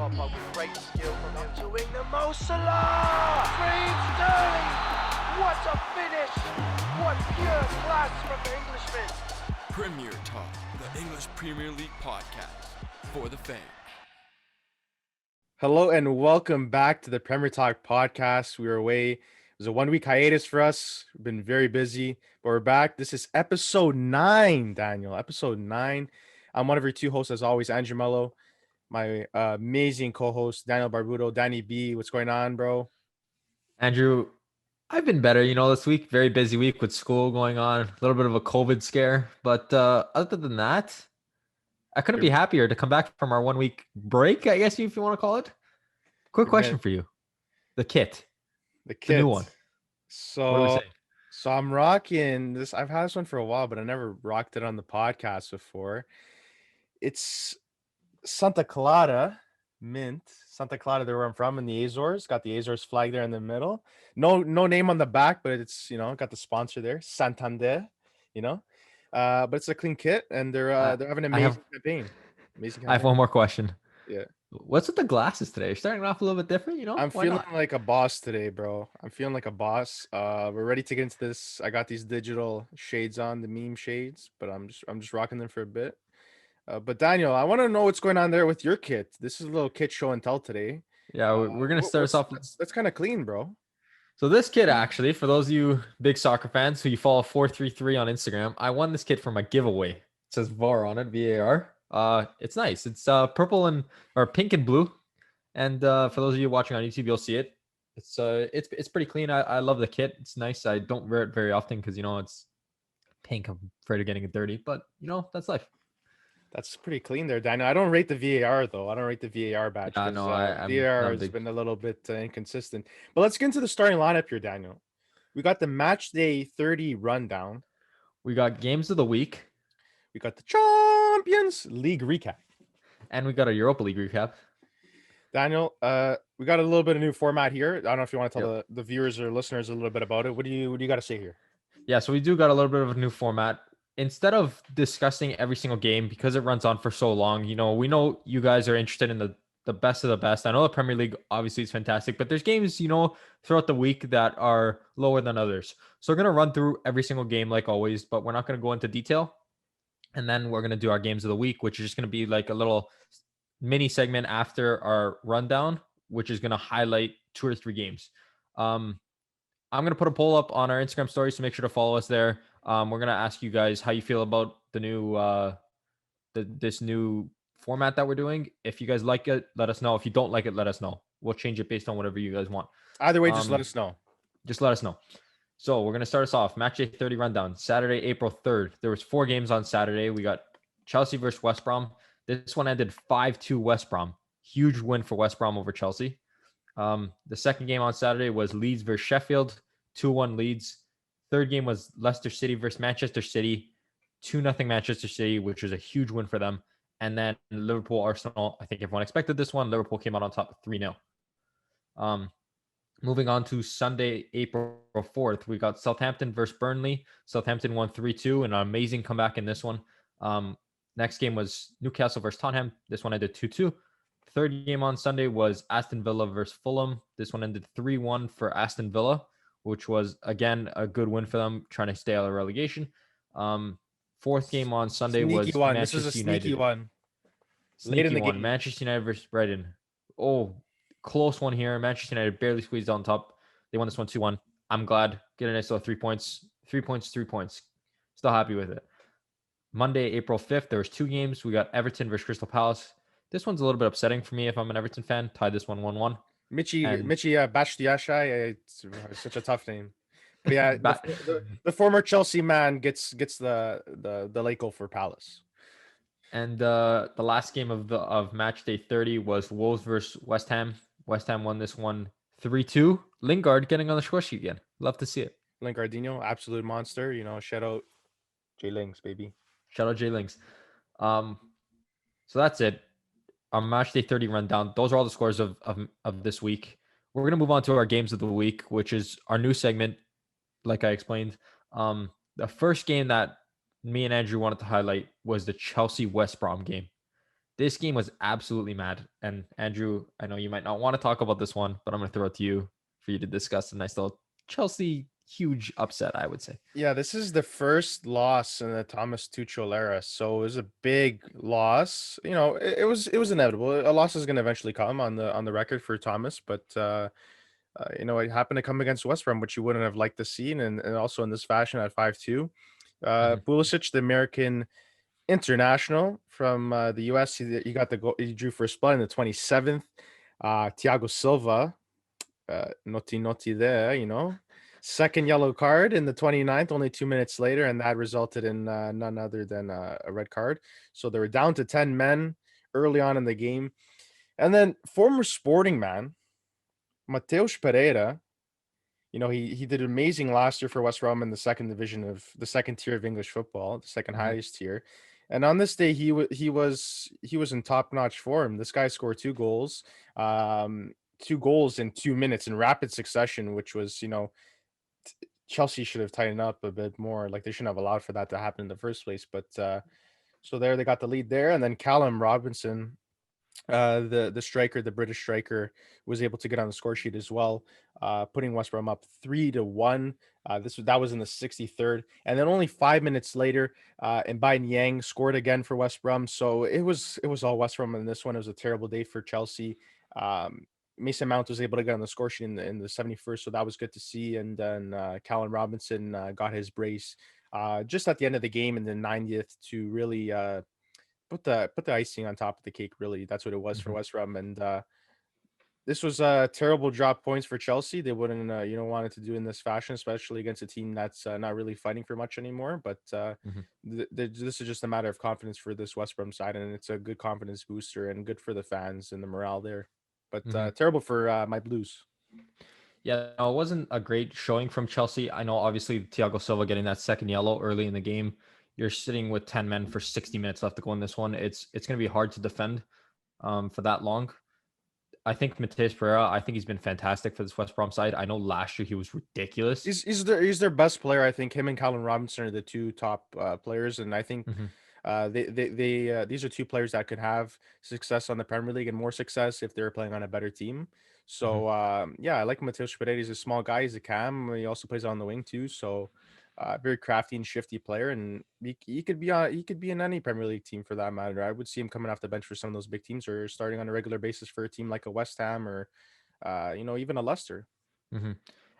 pop-up with great skill from him to wing the Mo Salah! Raheem Sterling! What a finish! What pure class from the Englishman! Premier Talk, the English Premier League podcast for the fans. Hello and welcome back to the Premier Talk podcast. We were away. It was a 1 week hiatus for us. We've been very busy, but we're back. This is episode 9, Daniel. Episode 9. I'm one of your two hosts, as always, Andrew Mello. My amazing co-host, Daniel Barbudo. Danny B, what's going on, bro? Andrew, I've been better, this week. Very busy week with school going on. A little bit of a COVID scare. But other than that, I couldn't be happier to come back from our 1 week break, I guess, if you want to call it. Quick question for you. The kit. The new one. So I'm rocking this. I've had this one for a while, but I never rocked it on the podcast before. It's Santa Clara mint. Santa Clara, there where I'm from in the Azores. Got the Azores flag there in the middle. No name on the back, but it's, got the sponsor there, Santander, but it's a clean kit, and they're having an amazing campaign. I have one more question. Yeah. What's with the glasses today? You're starting off a little bit different, I'm feeling like a boss today, bro. I'm feeling like a boss. We're ready to get into this. I got these digital shades on, the meme shades, but I'm just rocking them for a bit. But Daniel, I want to know what's going on there with your kit. This is a little kit show and tell today. Yeah, we're gonna start us off. That's kind of clean, bro. So this kit, actually, for those of you big soccer fans who you follow 433 on Instagram, I won this kit from a giveaway. It says VAR on it, VAR. It's nice. It's purple or pink and blue. And for those of you watching on YouTube, you'll see it. It's pretty clean. I love the kit. It's nice. I don't wear it very often because it's pink. I'm afraid of getting it dirty, but that's life. That's pretty clean there, Daniel. I don't rate the VAR though. I don't rate the VAR badge. Yeah, no, VAR has been a little bit inconsistent. But let's get into the starting lineup here, Daniel. We got the match day 30 rundown. We got games of the week. We got the Champions League recap. And we got a Europa League recap. Daniel, we got a little bit of new format here. I don't know if you want to tell the viewers or listeners a little bit about it. What do you got to say here? Yeah, so we do got a little bit of a new format. Instead of discussing every single game, because it runs on for so long, we know you guys are interested in the best of the best. I know the Premier League obviously is fantastic, but there's games, throughout the week that are lower than others. So we're going to run through every single game like always, but we're not going to go into detail. And then we're going to do our games of the week, which is just going to be like a little mini segment after our rundown, which is going to highlight 2 or 3 games. I'm going to put a poll up on our Instagram story, so make sure to follow us there. We're going to ask you guys how you feel about the new this new format that we're doing. If you guys like it, let us know. If you don't like it, let us know. We'll change it based on whatever you guys want. Either way, just let us know. Just let us know. So we're going to start us off. Match day 30 rundown. Saturday, April 3rd. There was 4 games on Saturday. We got Chelsea versus West Brom. This one ended 5-2 West Brom. Huge win for West Brom over Chelsea. The second game on Saturday was Leeds versus Sheffield. 2-1 Leeds. Third game was Leicester City versus Manchester City. 2-0 Manchester City, which was a huge win for them. And then Liverpool Arsenal. I think everyone expected this one. Liverpool came out on top 3-0. Moving on to Sunday, April 4th, we got Southampton versus Burnley. Southampton won 3-2, an amazing comeback in this one. Next game was Newcastle versus Tottenham. This one ended 2-2. Third game on Sunday was Aston Villa versus Fulham. This one ended 3-1 for Aston Villa, which was, again, a good win for them, trying to stay out of relegation. Fourth game on Sunday was Manchester United. This is a sneaky one. Late in the game. Manchester United versus Brighton. Oh, close one here. Manchester United barely squeezed on top. They won this one 2-1. I'm glad. Get a nice little 3 points. 3 points, 3 points. Still happy with it. Monday, April 5th, there was 2 games. We got Everton versus Crystal Palace. This one's a little bit upsetting for me if I'm an Everton fan. Tied this one 1-1. Michi Bastiashai. It's such a tough name. But yeah, the former Chelsea man gets the late goal for Palace. And the last game of match day 30 was Wolves versus West Ham. West Ham won this one 3-2. Lingard getting on the score sheet again. Love to see it. Lingardinho, absolute monster. Shout out J Lings, baby. Shout out J Lings. So that's it. Our match day 30 rundown. Those are all the scores of this week. We're going to move on to our games of the week, which is our new segment, like I explained. The first game that me and Andrew wanted to highlight was the Chelsea West Brom game. This game was absolutely mad. And Andrew, I know you might not want to talk about this one, but I'm going to throw it to you for you to discuss a nice little Chelsea huge upset, I would say. Yeah, this is the first loss in the Thomas Tuchel era, so it was a big loss. It was inevitable. A loss is going to eventually come on the record for Thomas, but it happened to come against West Brom, which you wouldn't have liked to see, and also in this fashion at 5-2. Mhm. Pulisic, the American international from the US, he got the goal. He drew for Spud in the 27th. Thiago Silva, naughty there. Second yellow card in the 29th, only 2 minutes later, and that resulted in none other than a red card. So they were down to 10 men early on in the game. And then former Sporting man, Mateus Pereira, he did amazing last year for West Brom in the second division of the second tier of English football, the second highest tier. And on this day, he was in top notch form. This guy scored 2 goals, 2 goals in 2 minutes in rapid succession, which was Chelsea should have tightened up a bit more. Like they shouldn't have allowed for that to happen in the first place. But so there they got the lead there, and then Callum Robinson, the striker, the British striker, was able to get on the score sheet as well, putting West Brom up 3-1. That was in the 63rd, and then only 5 minutes later, Mbaye Niang scored again for West Brom. So it was all West Brom in this one. It was a terrible day for Chelsea. Mason Mount was able to get on the score sheet in the 71st, so that was good to see. And then Callum Robinson got his brace just at the end of the game in the 90th to really put the icing on top of the cake. Really, that's what it was for West Brom. And this was a terrible drop points for Chelsea. They wouldn't want it to do in this fashion, especially against a team that's not really fighting for much anymore. But this is just a matter of confidence for this West Brom side, and it's a good confidence booster and good for the fans and the morale there. But terrible for my Blues. Yeah, no, it wasn't a great showing from Chelsea. I know, obviously, Thiago Silva getting that second yellow early in the game. You're sitting with 10 men for 60 minutes left to go in this one. It's going to be hard to defend for that long. I think Mateus Pereira, I think he's been fantastic for this West Brom side. I know last year he was ridiculous. He's their best player. I think him and Callum Robinson are the two top players, and I think these are two players that could have success on the Premier League and more success if they're playing on a better team. So I like Mateus Pereira. He's a small guy. He's a cam. He also plays on the wing too. So very crafty and shifty player, and he could be in any Premier League team for that matter. I would see him coming off the bench for some of those big teams, or starting on a regular basis for a team like a West Ham or even a Leicester.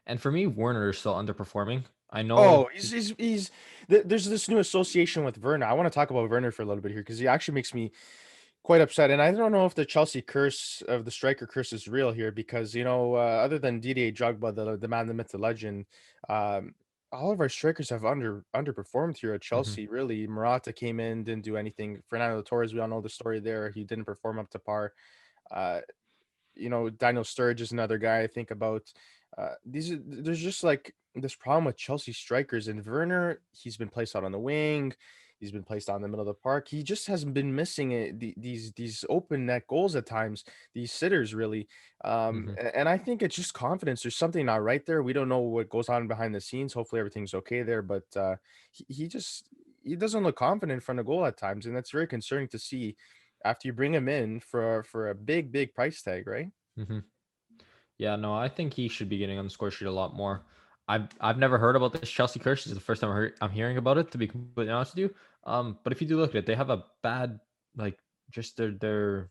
And for me, Werner is still underperforming. I know. Oh, there's this new association with Werner. I want to talk about Werner for a little bit here because he actually makes me quite upset. And I don't know if the Chelsea curse of the striker curse is real here because, other than Didier Drogba, the man, the myth, the legend, all of our strikers have underperformed here at Chelsea. Really, Morata came in, didn't do anything. Fernando Torres, we all know the story there. He didn't perform up to par. Daniel Sturridge is another guy I think about. There's just like this problem with Chelsea strikers, and Werner, he's been placed out on the wing. He's been placed out in the middle of the park. He just hasn't been missing it. These open net goals at times, these sitters really. And I think it's just confidence. There's something not right there. We don't know what goes on behind the scenes. Hopefully everything's okay there, but he doesn't look confident in front of goal at times, and that's very concerning to see after you bring him in for a big price tag, right? Yeah, no, I think he should be getting on the score sheet a lot more. I've never heard about this Chelsea curse. This is the first time I'm hearing about it, to be completely honest with you. But if you do look at it, they have a bad, like, just their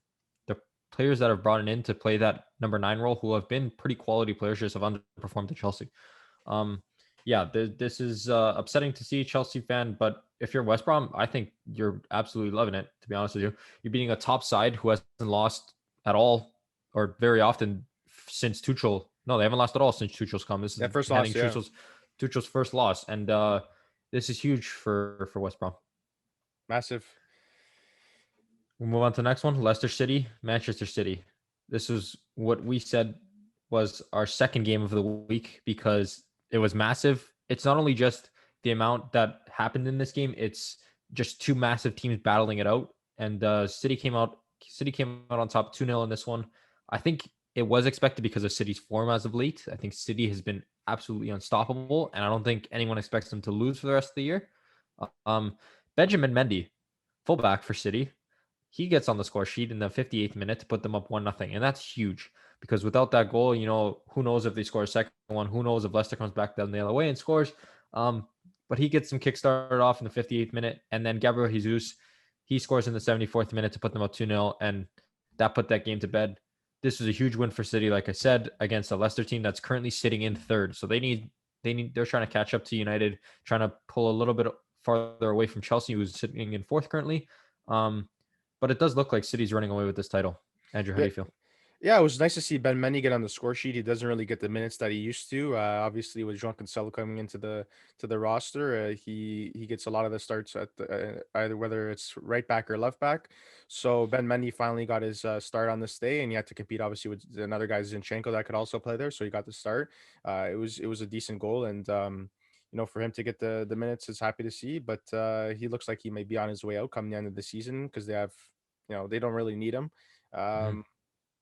players that have brought in to play that number 9 role, who have been pretty quality players, just have underperformed at Chelsea. This is upsetting to see, Chelsea fan. But if you're West Brom, I think you're absolutely loving it, to be honest with you. You're beating a top side who hasn't lost at all or very often since Tuchel. No, they haven't lost at all since Tuchel's come. This is first loss, Tuchel's first loss, and this is huge for West Brom. Massive. We'll move on to the next one. Leicester City, Manchester City. This was what we said was our second game of the week because it was massive. It's not only just the amount that happened in this game, it's just two massive teams battling it out. And City came out on top 2-0 in this one. I think it was expected because of City's form as of late. I think City has been absolutely unstoppable, and I don't think anyone expects them to lose for the rest of the year. Benjamin Mendy, fullback for City. he gets on the score sheet in the 58th minute to put them up 1-0. And that's huge because without that goal, who knows if they score a second one? Who knows if Leicester comes back down the other way and scores? But he gets some kick started off in the 58th minute. And then Gabriel Jesus, he scores in the 74th minute to put them up 2-0. And that put that game to bed. This was a huge win for City, like I said, against a Leicester team that's currently sitting in third. So they're trying to catch up to United, trying to pull a little bit farther away from Chelsea, who's sitting in fourth currently. But it does look like City's running away with this title. Andrew, how do you feel? Yeah, it was nice to see Ben Mendy get on the score sheet. He doesn't really get the minutes that he used to. Obviously, with Jean Cancelo coming into the roster, he gets a lot of the starts at either whether it's right back or left back. So Ben Mendy finally got his start on this day, and he had to compete obviously with another guy Zinchenko that could also play there. So he got the start. It was a decent goal, and for him to get the minutes, is happy to see. But he looks like he may be on his way out come the end of the season because they have, they don't really need him.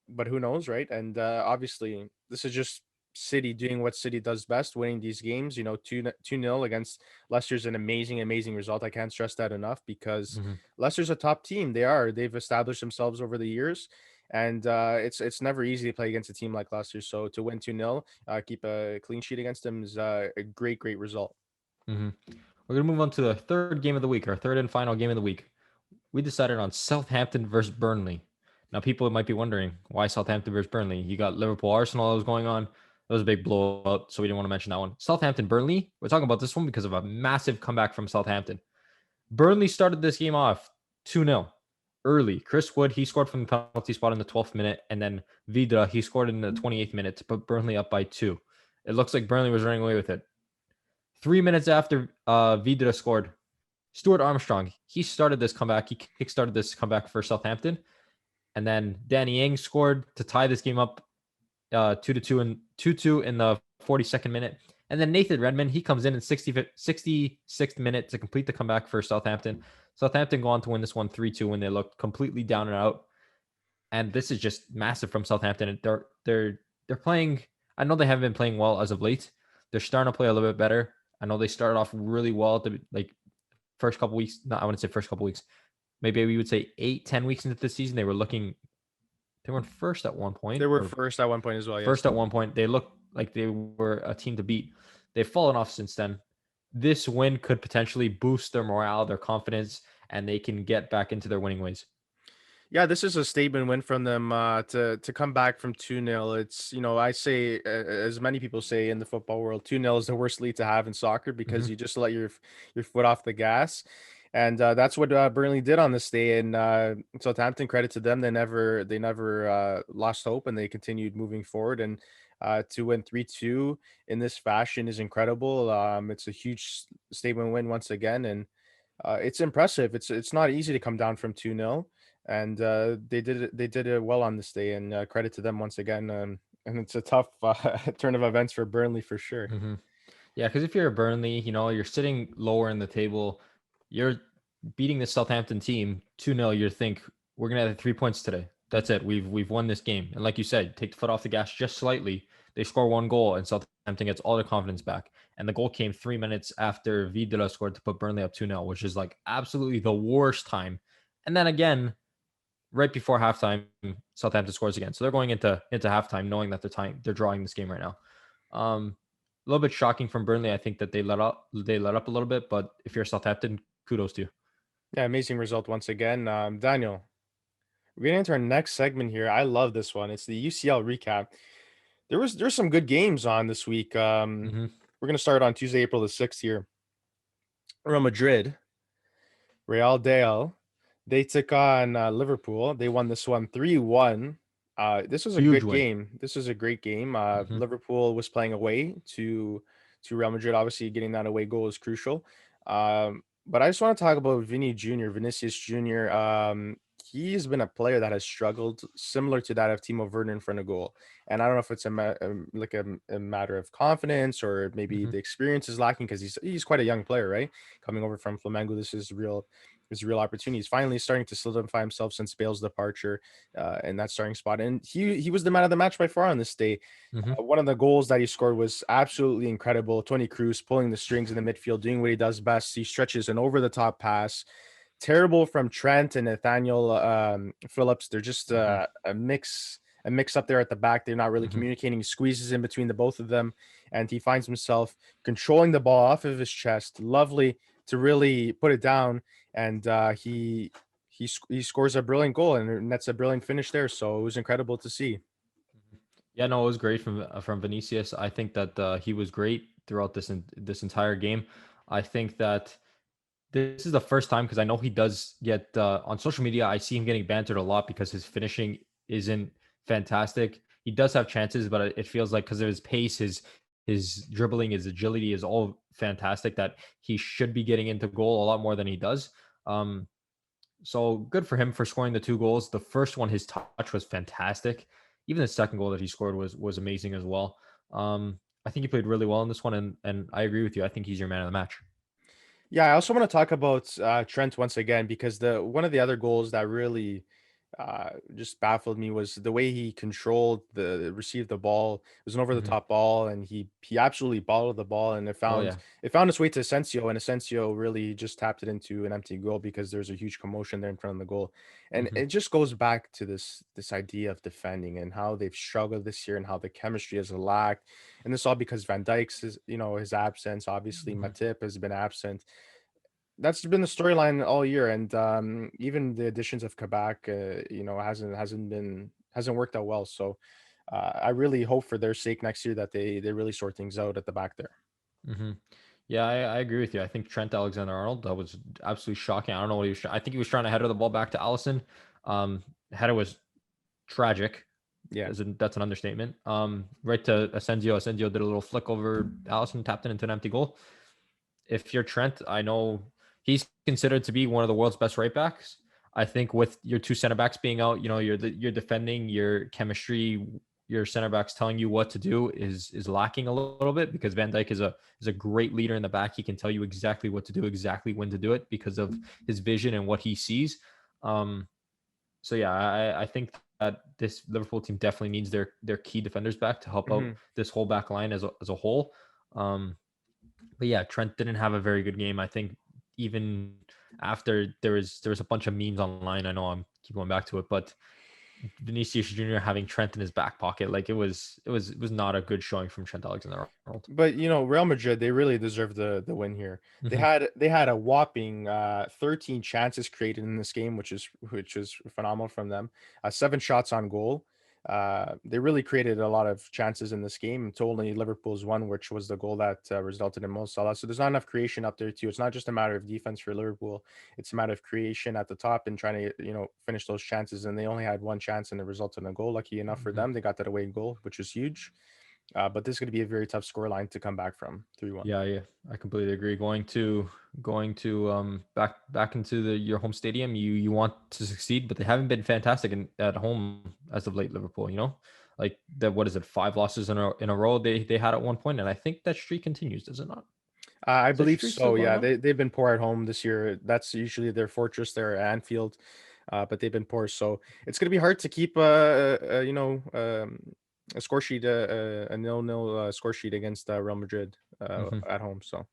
But who knows, right? And obviously, this is just City doing what City does best, winning these games. 2-0 against Leicester's an amazing result. I can't stress that enough because Leicester's a top team. They've established themselves over the years, and it's never easy to play against a team like Leicester. So to win 2-0, keep a clean sheet against them is a great result. We're gonna move on to the third game of the week, our third and final game of the week. We decided on Southampton versus Burnley. Now, people might be wondering why Southampton versus Burnley. You got Liverpool Arsenal that was going on. That was a big blowout, so we didn't want to mention that one. Southampton Burnley. We're talking about this one because of a massive comeback from Southampton. Burnley started this game off 2-0 early. Chris Wood, he scored from the penalty spot in the 12th minute, and then Vidra, he scored in the 28th minute to put Burnley up by 2. It looks like Burnley was running away with it. 3 minutes after Vidra scored, Stuart Armstrong, he started this comeback. He kickstarted this comeback for Southampton. And then Danny Ings scored to tie this game up 2-2 and 2-2 in the 42nd minute. And then Nathan Redmond, he comes in 66th minute to complete the comeback for Southampton. Southampton go on to win this one 3-2 when they looked completely down and out. And this is just massive from Southampton. They're playing. I know they haven't been playing well as of late. They're starting to play a little bit better. I know they started off really well at the first couple weeks. No, I wouldn't say first couple weeks. Maybe we would say 8-10 weeks into the season, they were in first at one point. They were first at one point as well. Yes. First at one point. They looked like they were a team to beat. They've fallen off since then. This win could potentially boost their morale, their confidence, and they can get back into their winning ways. Yeah, this is a statement win from them to come back from 2-0. It's, I say, as many people say in the football world, 2-0 is the worst lead to have in soccer because you just let your foot off the gas. And that's what Burnley did on this day. And Southampton, credit to them, they never lost hope and they continued moving forward. And to win 3-2 in this fashion is incredible. It's a huge statement win once again, and it's impressive. It's not easy to come down from 2-0, and they did it well on this day. And credit to them once again. And it's a tough turn of events for Burnley for sure. Yeah, because if you're a Burnley, you're sitting lower in the table. You're beating the Southampton team 2-0. You think we're gonna have 3 points today. That's it. We've won this game. And like you said, take the foot off the gas just slightly. They score one goal, and Southampton gets all their confidence back. And the goal came 3 minutes after Vidra scored to put Burnley up 2-0, which is like absolutely the worst time. And then again, right before halftime, Southampton scores again. So they're going into halftime knowing that they're drawing this game right now. A little bit shocking from Burnley. I think that they let up a little bit, but if you're Southampton, kudos to you. Yeah, amazing result once again. Daniel, we're getting into our next segment here. I love this one. It's the UCL recap. There's some good games on this week. We're gonna start on Tuesday, April the 6th here. Real Madrid, Real Dale, they took on Liverpool. They won this one 3-1. This was a good game. This was a great game. Liverpool was playing away to Real Madrid. Obviously, getting that away goal is crucial. But I just want to talk about Vinicius Jr. He's been a player that has struggled similar to that of Timo Werner in front of goal. And I don't know if it's a matter of confidence or maybe the experience is lacking because he's quite a young player, right? Coming over from Flamengo, this is real opportunity. He's finally starting to solidify himself since Bale's departure in that starting spot. And he was the man of the match by far on this day. One of the goals that he scored was absolutely incredible. Toni Kroos pulling the strings in the midfield, doing what he does best. He stretches an over-the-top pass terrible from Trent and Nathaniel Phillips. They're just Mhm. a mix up there at the back. They're not really Mhm. communicating. He squeezes in between the both of them, and he finds himself controlling the ball off of his chest. Lovely to really put it down, and he scores a brilliant goal, and that's a brilliant finish there. So it was incredible to see. Yeah, no, it was great from Vinicius. I think that he was great throughout this entire game. I think that this is the first time, because I know he does get on social media. I see him getting bantered a lot because his finishing isn't fantastic. He does have chances, but it feels like because of his pace, his dribbling, his agility is all fantastic. That he should be getting into goal a lot more than he does. Um, so good for him for scoring the 2 goals. The first one, his touch was fantastic. Even the second goal that he scored was amazing as well. I think he played really well in this one, and I agree with you. I think he's your man of the match. Yeah, I also want to talk about Trent once again because the one of the other goals that really just baffled me was the way he controlled received the ball. It was an over the Mhm. top ball, and he absolutely bottled the ball, and Oh yeah. it found its way to Asensio, and Asensio really just tapped it into an empty goal because there's a huge commotion there in front of the goal, and Mhm. it just goes back to this idea of defending and how they've struggled this year and how the chemistry has lacked, and this all because Van Dijk's his absence. Obviously, Mhm. Matip has been absent. That's been the storyline all year, and even the additions of Kabak, hasn't worked out well. So I really hope for their sake next year that they really sort things out at the back there. Mhm. Yeah, I agree with you. I think Trent Alexander-Arnold, that was absolutely shocking. I don't know what he was I think he was trying to header the ball back to Allison. Header was tragic. Yeah. That's an understatement. Right to Asensio. Asensio did a little flick over Allison, tapped it into an empty goal. If you're Trent, I know he's considered to be one of the world's best right backs. I think with your two center backs being out, you're defending, your chemistry, your center backs telling you what to do is lacking a little bit, because Van Dijk is a great leader in the back. He can tell you exactly what to do, exactly when to do it because of his vision and what he sees. Um, so yeah, I think that this Liverpool team definitely needs their key defenders back to help out Hmm. this whole back line as a whole. Um, but yeah, Trent didn't have a very good game. I think even after there was a bunch of memes online. I know I'm keep going back to it, but Vinicius Jr. having Trent in his back pocket, like it was not a good showing from Trent Alexander-Arnold. But Real Madrid, they really deserve the win here. Hmm. They had a whopping 13 chances created in this game, which is phenomenal from them. 7 shots on goal. They really created a lot of chances in this game. To only Liverpool's one, which was the goal that resulted in Mo Salah. So there's not enough creation up there too. It's not just a matter of defense for Liverpool. It's a matter of creation at the top and trying to finish those chances. And they only had one chance, and it resulted in a goal. Lucky enough for Hmm. them, they got that away goal, which was huge. But this is going to be a very tough scoreline to come back from 3-1. Yeah, yeah, I completely agree. Going to back into your home stadium, you want to succeed, but they haven't been fantastic at home as of late. Liverpool, like that. What is it? 5 losses in a row they had at one point, and I think that streak continues. Does it not? I Is that believe streak still so. going Yeah, on? they've been poor at home this year. That's usually their fortress there at Anfield, but they've been poor. So it's going to be hard to keep a score sheet, a nil-nil score sheet against Real Madrid Hmm. at home. So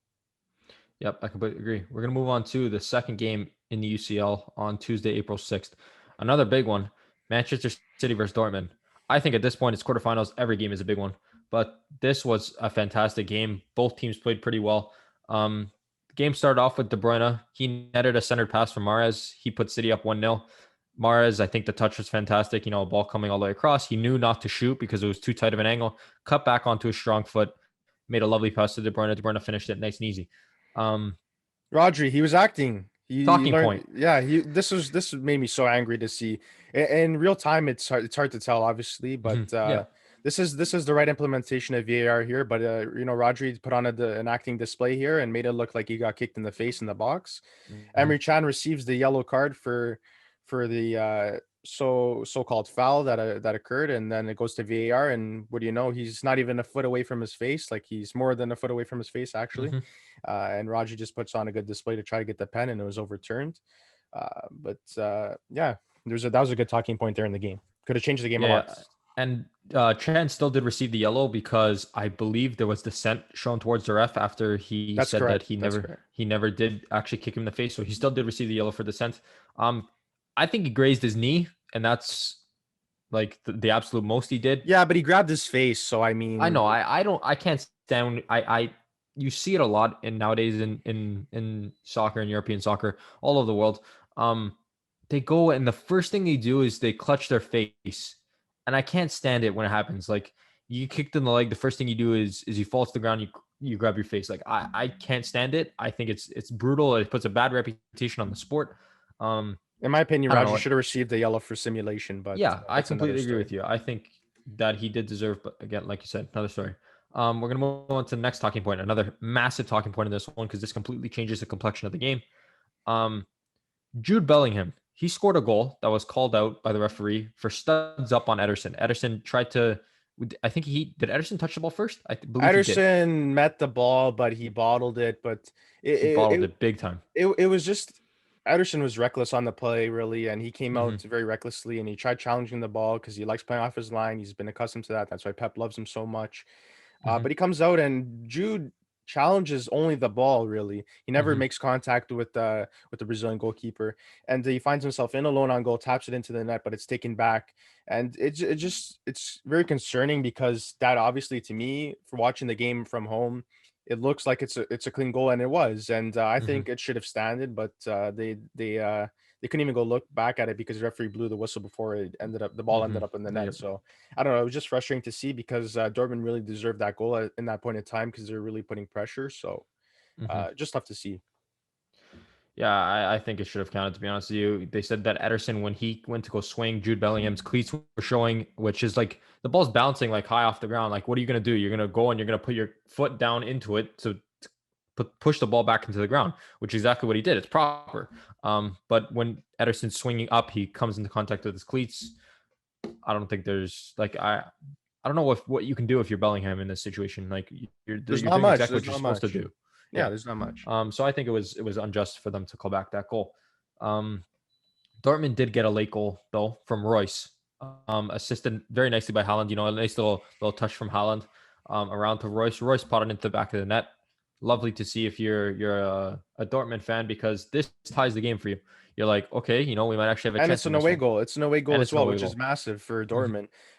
Yep, I completely agree. We're gonna move on to the second game in the UCL on Tuesday, April 6th. Another big one: Manchester City versus Dortmund. I think at this point it's quarterfinals. Every game is a big one, but this was a fantastic game. Both teams played pretty well. The game started off with De Bruyne. He netted a centered pass from Mahrez. He put City up 1-0. Mahrez, I think the touch was fantastic. A ball coming all the way across. He knew not to shoot because it was too tight of an angle. Cut back onto his strong foot. Made a lovely pass to De Bruyne. De Bruyne finished it nice and easy. Um, Rodri, he was acting. He Talking learned. point. Yeah, this made me so angry to see. In real time, it's hard to tell, obviously, but Yeah. this is the right implementation of VAR here. But Rodri put on an acting display here and made it look like he got kicked in the face in the box. Mhm. Emery Chan receives the yellow card for the so-called foul that occurred, and then it goes to VAR. And what do you know? He's not even a foot away from his face. Like he's more than a foot away from his face, actually. Mhm. And Raji just puts on a good display to try to get the pen, and it was overturned. Yeah, that was a good talking point there in the game. Could have changed the game a Yeah, lot. yeah. And Chan still did receive the yellow because I believe there was dissent shown towards the ref after he That's said correct. that he That's never correct. he never did actually kick him in the face. So he still did receive the yellow for dissent. I think he grazed his knee, and that's like the absolute most he did. Yeah, but he grabbed his face, so I I mean, know. I can't stand. You see it a lot in nowadays in soccer and European soccer all over the world. They go and the first thing they do is they clutch their face, and I can't stand it when it happens. Like you kicked in the leg, the first thing you do is you fall to the ground, you grab your face. Like I can't stand it. I think it's brutal. It puts a bad reputation on the sport. in my opinion, I don't Roger know. should have received the yellow for simulation, but Yeah, I that's another completely agree story. with you. I think that he did deserve, but again, like you said, another story. We're gonna move on to the next talking point, another massive talking point in this one because this completely changes the complexion of the game. Um, Jude Bellingham, he scored a goal that was called out by the referee for studs up on Ederson. Ederson tried to, I think did Ederson touch the ball first? Believe he did. Ederson met the ball, but he bottled it. But it He it, bottled it, it big time. it was just Ederson was reckless on the play, really, and he came Hmm. out very recklessly and he tried challenging the ball because he likes playing off his line. He's been accustomed to that. That's why Pep loves him so much. Hmm. But he comes out and Jude challenges only the ball. Really, he never Hmm. makes contact with the Brazilian goalkeeper, and he finds himself in alone on goal, taps it into the net, but it's taken back, and it's very concerning because that obviously to me for watching the game from home. It looks like it's a clean goal, and it was, and I Hmm. think it should have standed, but they couldn't even go look back at it because the referee blew the whistle before the ball Hmm. ended up in the net. Yep. So I don't know. It was just frustrating to see because Dortmund really deserved that goal in that point in time because they're really putting pressure. So Hmm. just tough to see. Yeah, I think it should have counted, to be honest with you. They said that Ederson, when he went to go swing, Jude Bellingham's cleats were showing, which is like the ball's bouncing like high off the ground. Like, what are you going to do? You're going to go and you're going to put your foot down into it to push the ball back into the ground, which is exactly what he did. It's proper. But when Ederson's swinging up, he comes into contact with his cleats. I don't think there's like, I don't know what you can do if you're Bellingham in this situation. Like, you're There's not doing much. exactly what There's you're not supposed to much. do. Yeah, Yeah. there's not much. So I think it was unjust for them to call back that goal. Um, Dortmund did get a late goal though from Royce, assisted very nicely by Haaland. You know, a nice little touch from Haaland around to Royce. Royce potted into the back of the net. Lovely to see if you're a Dortmund fan because this ties the game for you. You're like, okay, you know, we might actually have a And chance it's in an this away one, goal. It's an away goal and as it's an well, away which is goal. massive for Mhm.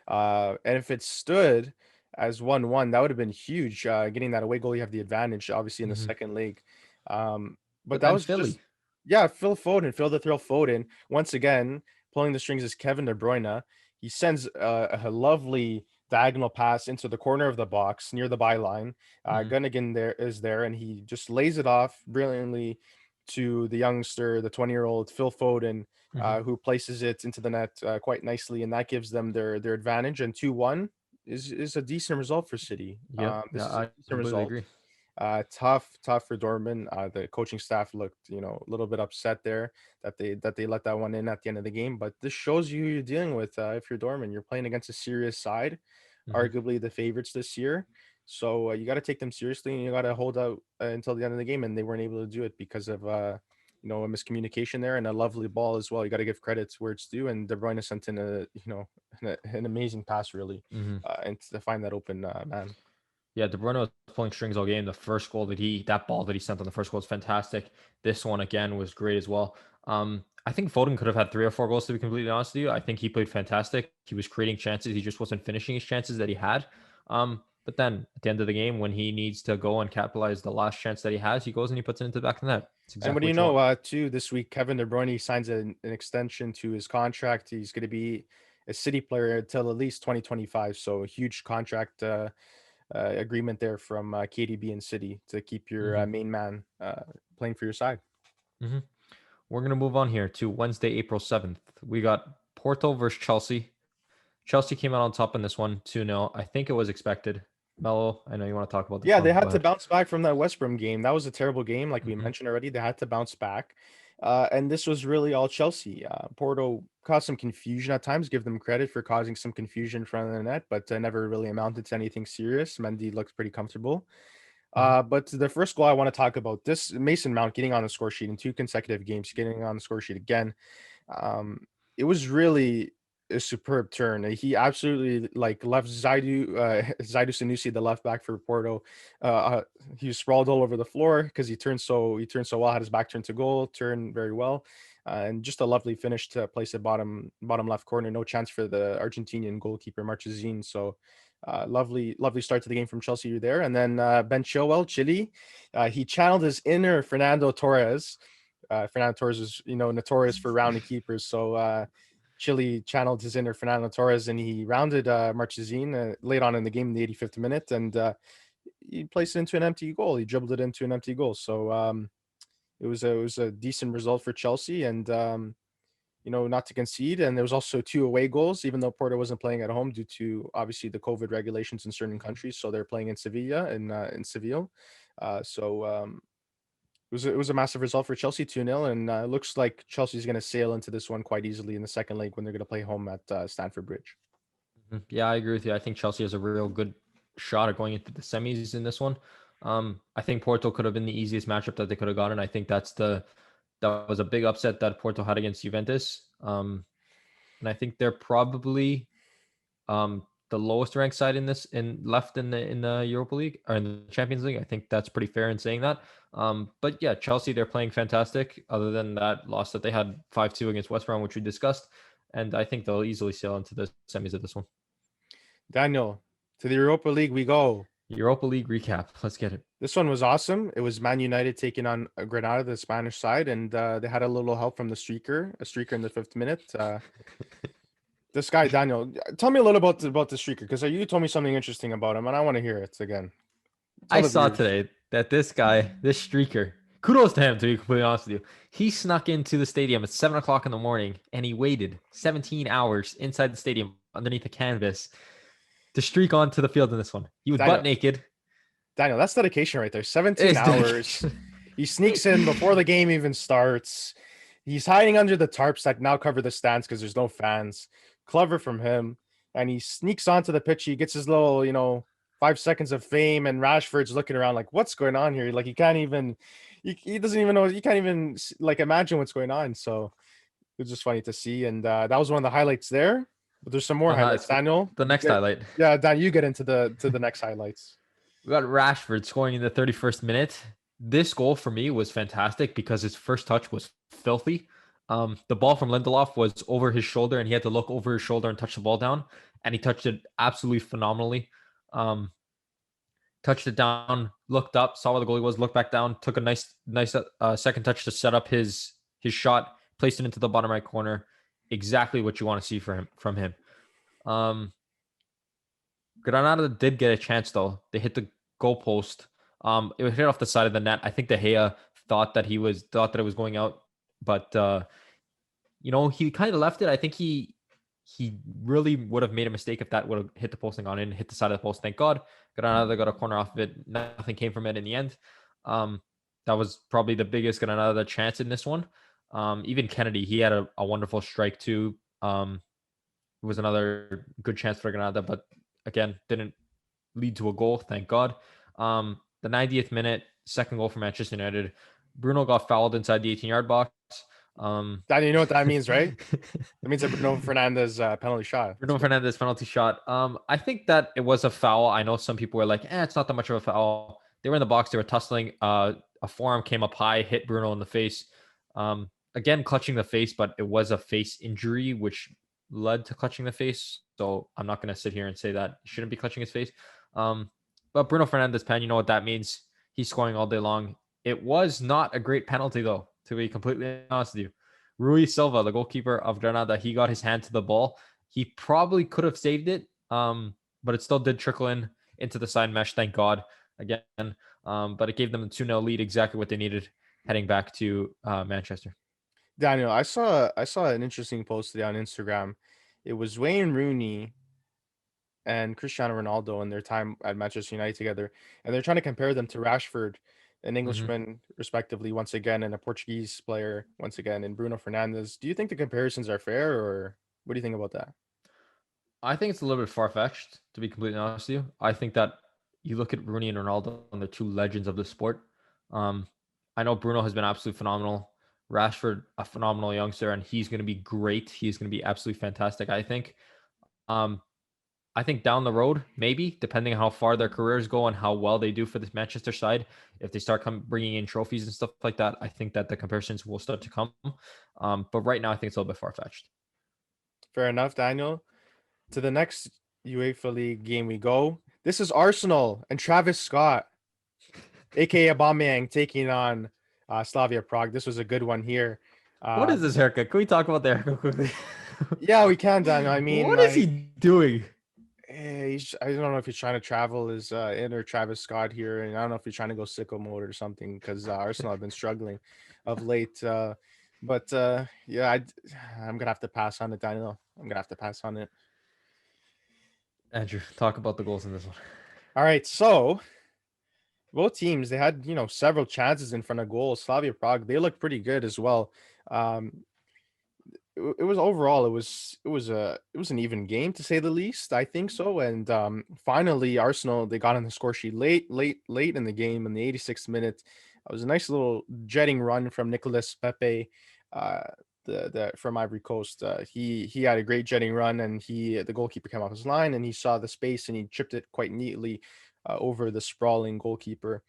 Dortmund. And if it stood as 1-1, that would have been huge. Getting that away goal, you have the advantage, obviously, in the Mhm. second leg. But But that then was Philly. just, yeah, Phil the Thrill Foden. Once again, pulling the strings is Kevin De Bruyne. He sends a lovely diagonal pass into the corner of the box near the byline. Mhm. Gunnigan there is there, and he just lays it off brilliantly to the youngster, the 20-year-old Phil Foden, Mhm. who places it into the net quite nicely, and that gives them their advantage. And 2-1 is a decent result for City. Yep. This Yeah, is a I decent completely result. agree. Tough for Dortmund. The coaching staff looked, a little bit upset there that they let that one in at the end of the game. But this shows you who you're dealing with. If you're Dortmund, you're playing against a serious side, Mhm. arguably the favorites this year. So you got to take them seriously, and you got to hold out until the end of the game. And they weren't able to do it because of a miscommunication there and a lovely ball as well. You got to give credit where it's due. And De Bruyne sent in an amazing pass really, Mhm. and to find that open man. Yeah, De Bruyne was pulling strings all game. The first goal that ball that he sent on the first goal was fantastic. This one again was great as well. I think Foden could have had 3 or 4 goals to be completely honest with you. I think he played fantastic. He was creating chances. He just wasn't finishing his chances that he had. But then at the end of the game, when he needs to go and capitalize the last chance that he has, he goes and he puts it into the back of the net. It's And what exactly do you what you know? want. Too this week, Kevin De Bruyne signs an extension to his contract. He's going to be a City player until at least 2025. So a huge contract agreement there from KDB and City to keep your Hmm. main man playing for your side. Hmm. We're gonna move on here to Wednesday, April 7th. We got Porto versus Chelsea. Chelsea came out on top in this one, 2-0. I think it was expected. Mello, I know you want to talk about this Yeah, they one. Go had to ahead. bounce back from that West Brom game. That was a terrible game, like we Hmm. mentioned already. They had to bounce back, and this was really all Chelsea. Porto caused some confusion at times. Give them credit for causing some confusion in front of the net, but never really amounted to anything serious. Mendy looked pretty comfortable. Hmm. But the first goal I want to talk about, this Mason Mount getting on the score sheet in 2 consecutive games, getting on the score sheet again. Um, it was really a superb turn. He absolutely like left Zaidu Sanusi, the left back for Porto. He was sprawled all over the floor because he turned so well, had his back turned to goal, turned very well, and just a lovely finish to place it bottom left corner. No chance for the Argentinian goalkeeper Marchesín. So lovely start to the game from Chelsea there. And then Ben Chilwell, Chile, he channeled his inner Fernando Torres. Fernando Torres is, notorious for rounding keepers. So Chile channeled his inner Fernando Torres, and he rounded Marchesín late on in the game in the 85th minute, and he placed it into an empty goal. He dribbled it into an empty goal. So it was a decent result for Chelsea, and not to concede. And there was also 2 away goals, even though Porto wasn't playing at home due to obviously the COVID regulations in certain countries. So they're playing in Sevilla in Seville. It was a massive result for Chelsea, 2-0, and it looks like Chelsea's going to sail into this one quite easily in the second leg when they're going to play home at Stamford Bridge. Yeah, I agree with you. I think Chelsea has a real good shot at going into the semis in this one. I think Porto could have been the easiest matchup that they could have gotten. I think that was a big upset that Porto had against Juventus. And I think they're probably the lowest ranked side in the Europa League or in the Champions League. I think that's pretty fair in saying that. But yeah, Chelsea, they're playing fantastic. Other than that loss that they had 5-2 against West Brom, which we discussed, and I think they'll easily sail into the semis of this one. Daniel, to the Europa League we go. Europa League recap. Let's get it. This one was awesome. It was Man United taking on Granada, the Spanish side, and they had a little help from a streaker in the 5th minute. This guy, Daniel, tell me a little about the streaker, because you told me something interesting about him, and I want to hear it again. I saw today that this streaker, kudos to him, to be completely honest with you. He snuck into the stadium at 7 o'clock in the morning, and he waited 17 hours inside the stadium underneath the canvas to streak onto the field in this one. He was butt naked. Daniel, that's dedication right there. 17 hours. He sneaks in before the game even starts. He's hiding under the tarps that now cover the stands because there's no fans. Clever from him. And he sneaks onto the pitch. He gets his little, 5 seconds of fame, and Rashford's looking around like, what's going on here? Like, he doesn't even know. You can't even imagine what's going on. So it was just funny to see. And that was one of the highlights there. But there's some more highlights, Daniel. The next highlight. Yeah, Dan, you get into the next highlights. We got Rashford scoring in the 31st minute. This goal for me was fantastic because his first touch was filthy. The ball from Lindelof was over his shoulder, and he had to look over his shoulder and touch the ball down. And he touched it absolutely phenomenally. Touched it down, looked up, saw where the goalie was, looked back down, took a nice second touch to set up his shot, placed it into the bottom right corner. Exactly what you want to see from him. Granada did get a chance though. They hit the goalpost. It was hit off the side of the net. I think De Gea thought that it was going out, but he kind of left it. I think he really would have made a mistake if that would have hit the post and gone in, hit the side of the post. Thank God Granada got a corner off of it. Nothing came from it in the end. That was probably the biggest Granada chance in this one. Even Kennedy, he had a wonderful strike too. It was another good chance for Granada, but again, didn't lead to a goal. Thank God. The 90th minute, second goal for Manchester United. Bruno got fouled inside the 18-yard box. Dad, you know what that means, right? That means a Bruno Fernandes penalty shot. Bruno Fernandes penalty shot. I think that it was a foul. I know some people were like, it's not that much of a foul. They were in the box. They were tussling. A forearm came up high, hit Bruno in the face. Again, clutching the face, but it was a face injury, which led to clutching the face. So I'm not going to sit here and say that he shouldn't be clutching his face. But Bruno Fernandes pen, you know what that means. He's scoring all day long. It was not a great penalty, though, to be completely honest with you. Rui Silva, the goalkeeper of Granada, he got his hand to the ball. He probably could have saved it, but it still did trickle into the side mesh, thank God, again. But it gave them a 2-0 lead, exactly what they needed heading back to Manchester. Daniel, I saw an interesting post today on Instagram. It was Wayne Rooney and Cristiano Ronaldo in their time at Manchester United together, and they're trying to compare them to Rashford, an Englishman, respectively, once again, and a Portuguese player, once again, and Bruno Fernandes. Do you think the comparisons are fair, or what do you think about that? I think it's a little bit far-fetched, to be completely honest with you. I think that you look at Rooney and Ronaldo, and they're two legends of the sport. I know Bruno has been absolutely phenomenal. Rashford, a phenomenal youngster, and he's going to be great. He's going to be absolutely fantastic, I think. Um, I think down the road, maybe, depending on how far their careers go and how well they do for this Manchester side, if they start bringing in trophies and stuff like that, I think that the comparisons will start to come. But right now, I think it's a little bit far-fetched. Fair enough, Daniel. To the next UEFA League game we go. This is Arsenal and Travis Scott, aka Aubameyang, taking on Slavia Prague. This was a good one here. What is this haircut? Can we talk about the haircut quickly? Yeah, we can, Daniel. I mean, what is he doing? I don't know if he's trying to travel his inner Travis Scott here, and I don't know if he's trying to go sicko mode or something because Arsenal have been struggling of late. Yeah, I'm gonna have to pass on it, Daniel. I'm gonna have to pass on it. Andrew, talk about the goals in this one. All right, so both teams they had several chances in front of goal. Slavia Prague they looked pretty good as well. It was overall it was an even game to say the least. I think so. And finally Arsenal they got on the score sheet late in the game in the 86th minute. It was a nice little jetting run from Nicolas Pepe, the from Ivory Coast. He had a great jetting run, and the goalkeeper came off his line and he saw the space and he chipped it quite neatly over the sprawling goalkeeper.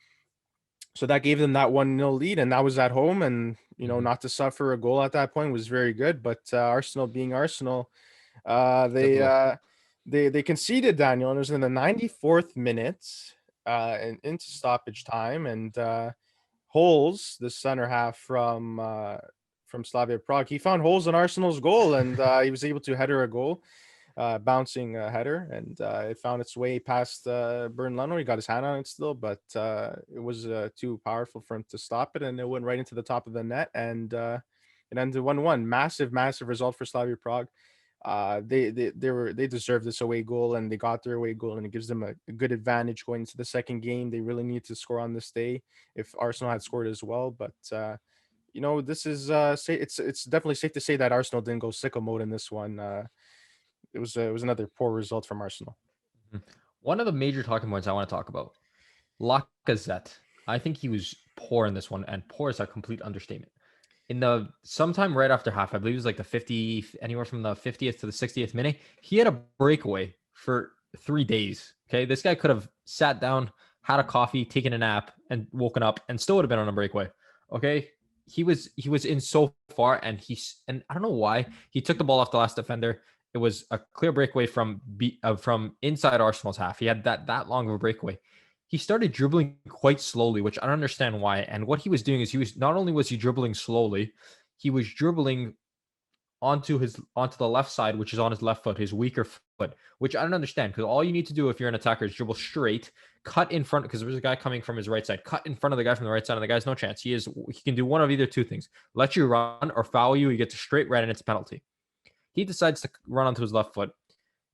So that gave them that 1-0 lead, and that was at home. And not to suffer a goal at that point was very good. But Arsenal being Arsenal, they conceded, Daniel, and it was in the 94th minute, and into stoppage time. And Holes, the center half from Slavia Prague, he found holes in Arsenal's goal, and he was able to header a goal. Bouncing header, and it found its way past Burnley Leno. He got his hand on it still, but it was too powerful for him to stop it, and it went right into the top of the net, and it ended 1-1. Massive result for Slavia Prague. They deserved this away goal, and they got their away goal, and it gives them a good advantage going into the second game. They really need to score on this day if Arsenal had scored as well, but this is it's definitely safe to say that Arsenal didn't go sicko mode in this one. It was another poor result from Arsenal. One of the major talking points I want to talk about, Lacazette. I think he was poor in this one, and poor is a complete understatement. In the sometime right after half, I believe it was like the 50, anywhere from the 50th to the 60th minute, he had a breakaway for 3 days. Okay, this guy could have sat down, had a coffee, taken a nap, and woken up, and still would have been on a breakaway. Okay, he was in so far, and I don't know why he took the ball off the last defender. It was a clear breakaway from inside Arsenal's half. He had that long of a breakaway. He started dribbling quite slowly, which I don't understand why. And what he was doing is was he dribbling slowly, he was dribbling onto the left side, which is on his left foot, his weaker foot, which I don't understand, because all you need to do if you're an attacker is dribble straight, cut in front, because there's a guy coming from his right side, cut in front of the guy from the right side, and the guy's no chance. He can do one of either two things: let you run or foul you. He gets a straight red, and it's a penalty. He decides to run onto his left foot.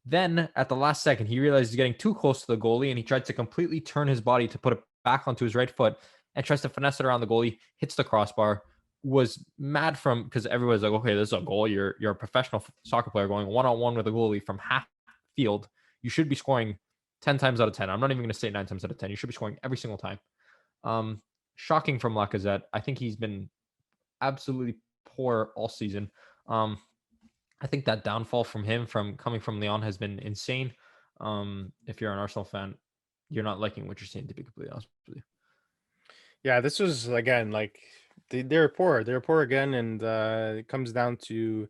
Then at the last second, he realizes he's getting too close to the goalie, and he tries to completely turn his body to put it back onto his right foot and tries to finesse it around the goalie, hits the crossbar. Was mad because everyone's like, okay, this is a goal. You're a professional soccer player going one-on-one with a goalie from half field. You should be scoring 10 times out of 10. I'm not even going to say 9 times out of 10. You should be scoring every single time. Shocking from Lacazette. I think he's been absolutely poor all season. I think that downfall from him from coming from Lyon has been insane. If you're an Arsenal fan, you're not liking what you're seeing, to be completely honest with you. Yeah, this was again like they're poor. They're poor again, and it comes down to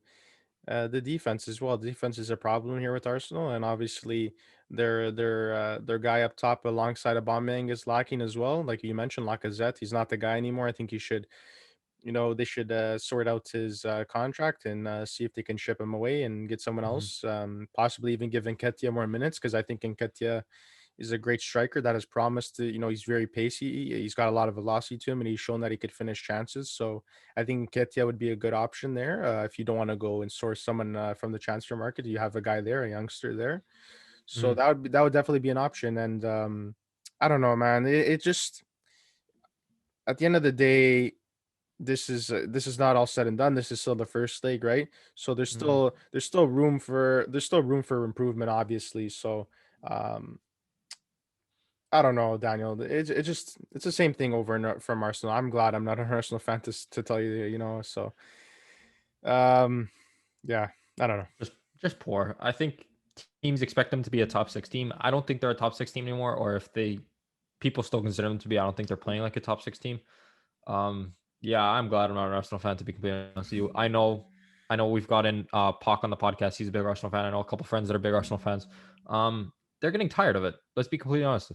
the defense as well. The defense is a problem here with Arsenal, and obviously their guy up top alongside Aubameyang is lacking as well. Like you mentioned, Lacazette, he's not the guy anymore. I think he should. They should sort out his contract and see if they can ship him away and get someone else. Possibly even give Nketiah more minutes, because I think Nketiah is a great striker that has promised to, he's very pacey. He's got a lot of velocity to him, and he's shown that he could finish chances. So I think Nketiah would be a good option there. If you don't want to go and source someone from the transfer market, you have a guy there, a youngster there. So that would definitely be an option. And I don't know, man. It just, at the end of the day, this is not all said and done. This is still the first leg, right? So there's still room for improvement, obviously. So I don't know, Daniel. It's the same thing over from Arsenal. I'm glad I'm not an Arsenal fan to tell you, So, um, yeah, I don't know. Just poor. I think teams expect them to be a top 6 team. I don't think they're a top 6 team anymore, or if people still consider them to be, I don't think they're playing like a top 6 team. Yeah, I'm glad I'm not an Arsenal fan, to be completely honest with you. I know we've gotten Pac on the podcast. He's a big Arsenal fan. I know a couple friends that are big Arsenal fans. They're getting tired of it. Let's be completely honest.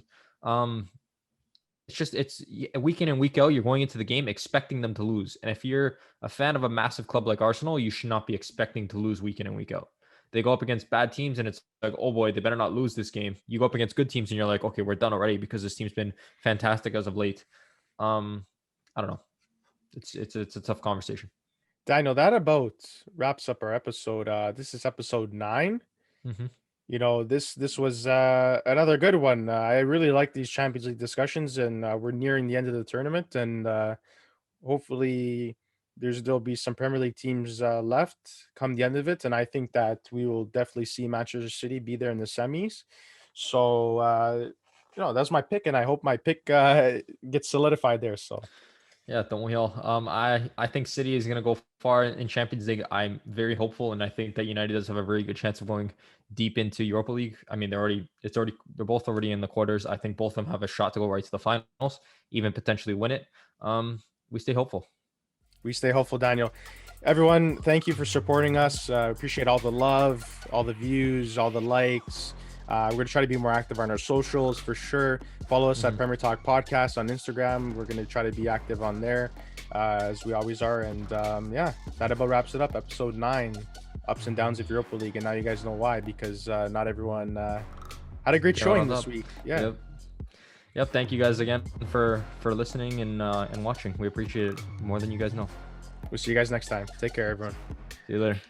It's week in and week out. You're going into the game expecting them to lose. And if you're a fan of a massive club like Arsenal, you should not be expecting to lose week in and week out. They go up against bad teams and it's like, oh boy, they better not lose this game. You go up against good teams and you're like, okay, we're done already because this team's been fantastic as of late. I don't know. It's a tough conversation. Daniel, that about wraps up our episode. This is episode 9. Mm-hmm. This was another good one. I really like these Champions League discussions, and we're nearing the end of the tournament, and hopefully there'll be some Premier League teams left come the end of it, and I think that we will definitely see Manchester City be there in the semis. So that's my pick, and I hope my pick gets solidified there. So. Yeah, don't we all? I think City is going to go far in Champions League. I'm very hopeful, and I think that United does have a very good chance of going deep into Europa League. I mean, they're both already in the quarters. I think both of them have a shot to go right to the finals, even potentially win it. We stay hopeful. We stay hopeful, Daniel. Everyone, thank you for supporting us. Appreciate all the love, all the views, all the likes. We're going to try to be more active on our socials for sure. Follow us at PremierTalk Podcast on Instagram. We're going to try to be active on there as we always are. And that about wraps it up. Episode 9, ups and downs of Europa League. And now you guys know why, because not everyone had a great showing this week. Yeah. Yep. Thank you guys again for listening and watching. We appreciate it more than you guys know. We'll see you guys next time. Take care, everyone. See you later.